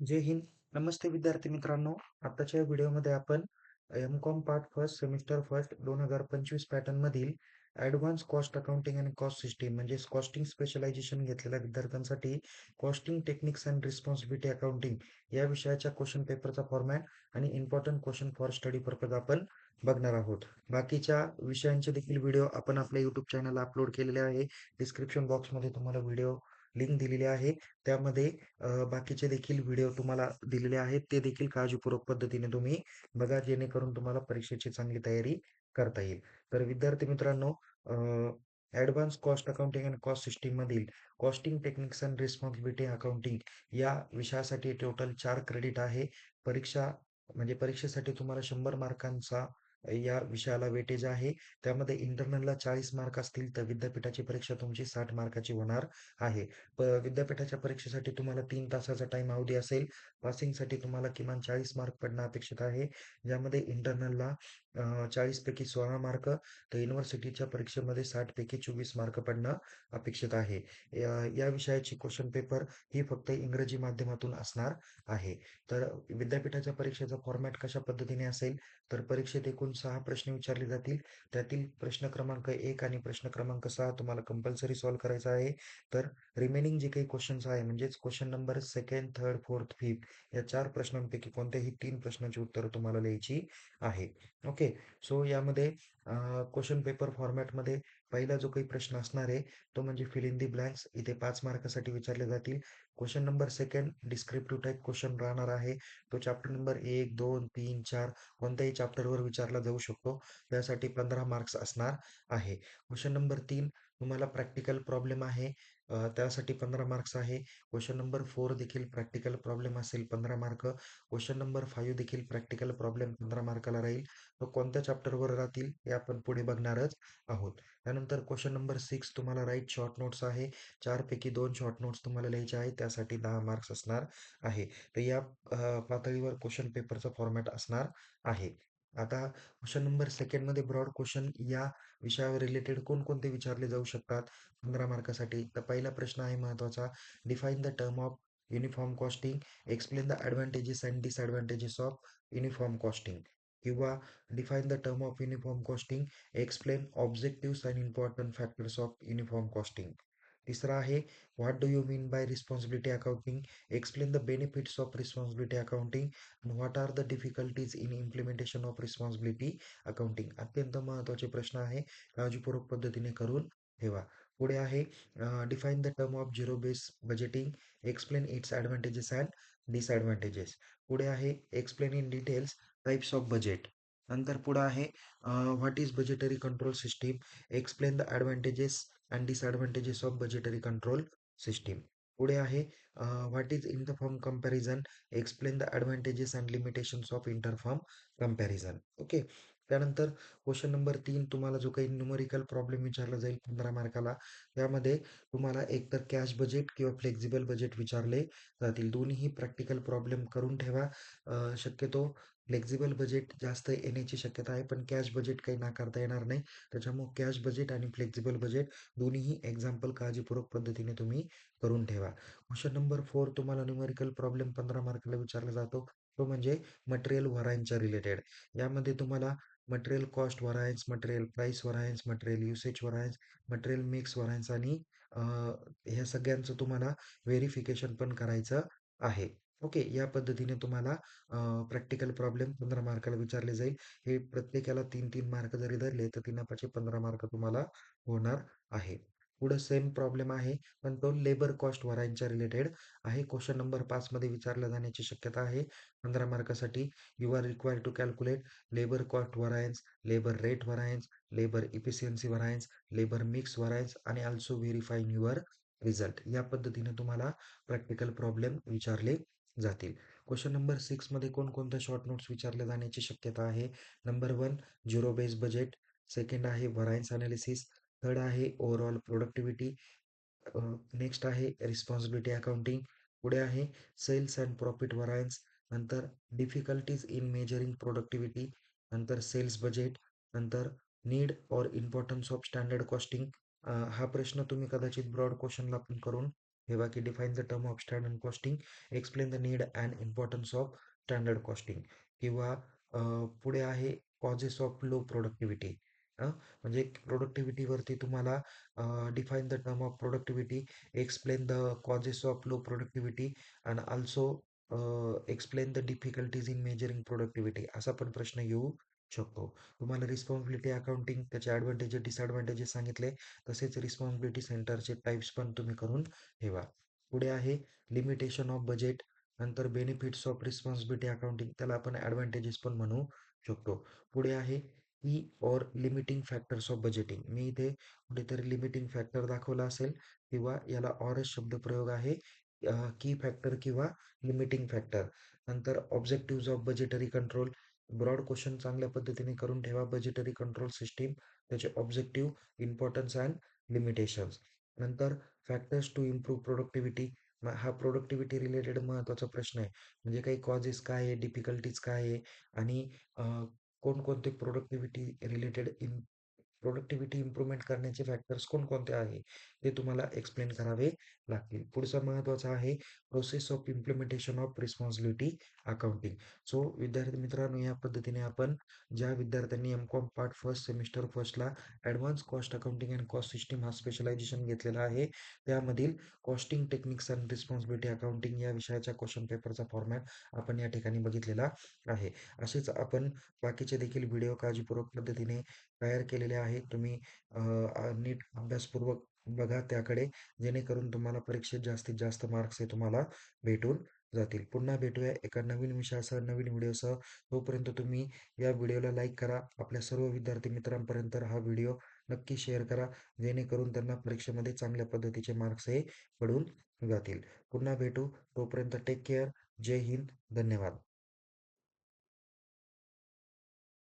जय हिंद. नमस्ते विद्यार्थी मित्रांनो. आताच्या या व्हिडिओमध्ये आपण M.Com part first semester first 2025 pattern मधील ॲडव्हान्स कॉस्ट अकाउंटिंग आणि कॉस्ट सिस्टीम म्हणजेच कॉस्टिंग स्पेशलायझेशन घेतलेल्या विद्यार्थ्यांसाठी costing techniques and responsibility accounting या विषयाच्या क्वेश्चन पेपरचा फॉर्मॅट आणि important question for study purpose आपण बघणार आहोत. बाकीच्या विषयांचे देखील व्हिडिओ आपण आपल्या यूट्यूब चॅनलला अपलोड केलेले आहे. डिस्क्रिप्शन बॉक्समध्ये तुम्हाला व्हिडिओ लिंक दिलेली आहे. त्यामध्ये बाकीचे देखील व्हिडिओ तुम्हाला दिलेले आहेत. ते देखील काळजीपूर्वक पद्धतीने तुम्ही बघा, जेणेकरून तुम्हाला परीक्षेची चांगली तयारी करता येईल. तर विद्यार्थी मित्रांनो, advance cost accounting and cost system मधील costing techniques and responsibility accounting या विषयासाठी टोटल 4 क्रेडिट आहे. परीक्षा म्हणजे परीक्षेसाठी तुम्हाला 100 मार्कांचा या विषयाला वेटेज आहे. त्यामध्ये इंटरनलला 40 मार्क असतील, तर विद्यापीठाची परीक्षा तुमची 60 मार्काची होणार आहे. विद्यापीठाच्या परीक्षेसाठी तुम्हाला 3 तासाचा टाइम अवधी असेल. पासिंगसाठी तुम्हाला किमान 40 मार्क पडणं अपेक्षित आहे. ज्यामध्ये इंटरनलला 40 पैकी 16 मार्क, तर युनिव्हर्सिटीच्या परीक्षेमध्ये 60 पैकी 24 मार्क पडणं अपेक्षित आहे. या विषयाची क्वेश्चन पेपर ही फक्त इंग्रजी माध्यमातून असणार आहे. तर विद्यापीठाच्या परीक्षेचा फॉर्मॅट कशा पद्धतीने असेल, तर परीक्षेत एकूण 6 प्रश्न विचारले जातील. त्यातील प्रश्न क्रमांक 1 आणि प्रश्न क्रमांक 6 तुम्हाला कंपल्सरी सॉल्व्ह करायचा आहे. तर रिमेनिंग जे काही क्वेश्चन्स आहे, म्हणजेच question number second, third, fourth, fifth या 4 प्रश्नांपैकी कोणत्याही 3 प्रश्नांची उत्तरं तुम्हाला लिहायची आहे. ओके. सो यामध्ये क्वेश्चन पेपर फॉर्मॅटमध्ये पहिला जो काही प्रश्न असणार आहे, तो म्हणजे फिल इन दी ब्लँक्स. इथे 5 मार्कासाठी विचारले जातील. Question number second descriptive type question राहणार आहे. तो चॅप्टर नंबर 1, 2, 3, 4 कोणत्याही चॅप्टरवर विचारला जाऊ शकतो. त्यासाठी 15 मार्क्स असणार आहे. क्वेश्चन नंबर 3 तुम्हाला प्रॅक्टिकल प्रॉब्लेम आहे. त्यासाठी 15 मार्क्स आहे. क्वेश्चन नंबर 4 देखील प्रॅक्टिकल प्रॉब्लेम असेल, 15 मार्क. क्वेश्चन नंबर 5 देखील प्रॅक्टिकल प्रॉब्लेम 15 मार्काला राहील. तो कोणत्या चॅप्टरवर राहतील हे आपण पुढे बघणारच आहोत. त्यानंतर क्वेश्चन नंबर 6 तुम्हाला राईट शॉर्ट नोट्स आहे. 4 पैकी 2 शॉर्ट नोट्स तुम्हाला लिहायचे आहेत. त्यासाठी 10 मार्क्स असणार आहे. तर या पातळीवर क्वेश्चन पेपरचा फॉर्मॅट असणार आहे. आता क्वेश्चन नंबर सेकंडमध्ये ब्रॉड क्वेश्चन या विषयावर रिलेटेड कोणकोणते विचारले जाऊ शकतात 15 मार्कासाठी. तर पहिला प्रश्न आहे महत्त्वाचा. Define the term of uniform costing. Explain the advantages and disadvantages of uniform costing. किंवा define the term of uniform costing. Explain objectives and important factors of uniform costing. तिसरा आहे what do you mean by responsibility accounting. Explain the benefits of responsibility accounting. What are the difficulties in implementation of responsibility accounting. अत्यंत महत्त्वाचे प्रश्न आहे. काळजीपूर्वक पद्धतीने करून ठेवा. पुढे आहे define the term of zero base budgeting. Explain its advantages and disadvantages. पुढे आहे explain in details types of budget. नंतर पुढे आहे what is budgetary control system. Explain the advantages and disadvantages of budgetary control system. पुढे आहे what is interfirm comparison. Explain the advantages and limitations of interfirm comparison. Okay. त्यानंतर question number 3 तुम्हाला जो काही numerical problem विचारला जाईल 15 मार्काला, त्यामध्ये तुम्हाला एकतर कॅश बजेट किंवा फ्लेक्सिबल बजेट विचारले जातील. दोन्हीही प्रॅक्टिकल प्रॉब्लेम करून ठेवा. शक्यतो फ्लेक्सिबल बजेट जास्त येण्याची शक्यता आहे, पण कॅश बजेट काही नाकारता येणार नाही. त्याच्यामुळे कॅश बजेट आणि फ्लेक्सिबल बजेट दोन्हीही एक्झाम्पल काळजीपूर्वक पद्धतीने तुम्ही करून ठेवा. क्वेश्चन नंबर 4 तुम्हाला न्यूमेरिकल प्रॉब्लेम 15 मार्काला विचारला जातो. तो म्हणजे मटेरियल व्हरायन्सच्या रिलेटेड. यामध्ये तुम्हाला material cost variance, material price variance, material usage variance, material mix variance आणि ह्या सगळ्यांचं तुम्हाला व्हेरिफिकेशन पण करायचं आहे. ओके. या पद्धतीने तुम्हाला प्रॅक्टिकल प्रॉब्लेम 15 मार्काला विचारले जाईल. हे प्रत्येकाला 3-3 मार्क जरी धरले, तर 3 15 मार्क तुम्हाला होणार आहे. पुढे सेम प्रॉब्लेम आहे, पण तो लेबर कॉस्ट व्हरायन्सच्या रिलेटेड आहे. क्वेश्चन नंबर 5 मध्ये विचारला जाण्याची शक्यता आहे 15 मार्कासाठी. You are required to calculate labour cost variance, labour rate variance, labour efficiency variance, labour mix variance आणि अल्सो व्हेरिफाईंग युअर रिझल्ट. या पद्धतीने तुम्हाला प्रॅक्टिकल प्रॉब्लेम विचारले जातील. क्वेश्चन नंबर 6 मध्ये कोणकोणत्या शॉर्ट नोट्स विचारल्या जाण्याची शक्यता आहे. Number 1 zero base budget. Second आहे व्हरायन्स अनालिसिस. थर्ड आहे ओव्हरऑल प्रोडक्टिव्हिटी. नेक्स्ट आहे रिस्पॉन्सिबिलिटी अकाउंटिंग. पुढे आहे सेल्स अँड प्रॉफिट व्हरायन्स. नंतर डिफिकल्टीज इन मेजरिंग प्रोडक्टिव्हिटी. नंतर सेल्स बजेट. नंतर नीड और इम्पॉर्टन्स ऑफ स्टँडर्ड कॉस्टिंग. हा प्रश्न तुम्ही कदाचित ब्रॉड क्वेश्चनला पण करून ठेवा की define the term of standard costing, explain the need and importance of standard costing. किंवा पुढे आहे कॉजेस ऑफ लो प्रोडक्टिव्हिटी. म्हणजे प्रोडक्टिव्हिटीवरती तुम्हाला define the term of productivity, explain the causes of low productivity and also explain the difficulties in measuring productivity, असा पण प्रश्न येऊ शकतो. तुम्हाला रिस्पॉन्सिबिलिटी अकाउंटिंग त्याचे ॲडव्हान्टेजेस डिसॲडव्हान्टेजेस सांगितले, तसेच रिस्पॉन्सिबिलिटी सेंटरचे टाईप्स पण तुम्ही करून ठेवा. पुढे आहे लिमिटेशन ऑफ बजेट, नंतर बेनिफिट्स ऑफ रिस्पॉन्सिबिलिटी अकाउंटिंग, त्याला आपण ॲडव्हान्टेजेस पण म्हणू शकतो. पुढे आहे की or limiting factors of budgeting. मी इथे कुठेतरी लिमिटिंग फॅक्टर दाखवला असेल किंवा याला ऑरच शब्दप्रयोग आहे, की फॅक्टर किंवा लिमिटिंग फॅक्टर. नंतर objectives of budgetary control, broad question चांगल्या पद्धतीने करून ठेवा. बजेटरी कंट्रोल सिस्टीम, त्याचे ऑब्जेक्टिव्ह, इम्पॉर्टन्स अँड लिमिटेशन्स. नंतर फॅक्टर्स टू इम्प्रूव्ह प्रोडक्टिव्हिटी, हा प्रोडक्टिव्हिटी रिलेटेड महत्त्वाचा प्रश्न आहे. म्हणजे काही कॉजेस काय आहे, डिफिकल्टीज काय आहे, आणि अ, कोणकोणते प्रोडक्टिव्हिटी रिलेटेड प्रोडक्टिव्हिटी इम्प्रूव्हमेंट करण्याचे फॅक्टर्स कोणकोणते आहे, ते तुम्हाला एक्सप्लेन करावे लागतील. पुढचा महत्त्वाचा आहे process of implementation of responsibility accounting. So विद्यार्थी मित्रांनो, या पद्धतीने आपण ज्या विद्यार्थ्यांनी एम.कॉम पार्ट फर्स्ट सेमिस्टर फर्स्टला advance cost accounting and cost system हा स्पेशलायझेशन घेतलेला आहे, त्यामधील costing techniques and responsibility accounting या विषयाच्या क्वेश्चन पेपरचा फॉर्मॅट आपण या ठिकाणी बघितलेला आहे. असेच आपण बाकीचे देखील व्हिडिओ काळजीपूर्वक पद्धतीने तयार केलेले आहेत. तुम्ही नीट अभ्यासपूर्वक बघा त्याकडे, जेणेकरून तुम्हाला परीक्षेत जास्तीत जास्त मार्क्स हे तुम्हाला भेटून जातील. पुन्हा भेटूया एका नवीन विषयासह, नवीन व्हिडिओसह. तोपर्यंत तुम्ही या व्हिडिओला लाईक करा. आपल्या सर्व विद्यार्थी मित्रांपर्यंत हा व्हिडिओ नक्की शेअर करा, जेणेकरून त्यांना परीक्षेमध्ये चांगल्या पद्धतीचे मार्क्स हे पडून जातील. पुन्हा भेटू. तोपर्यंत टेक केअर. जय हिंद. धन्यवाद.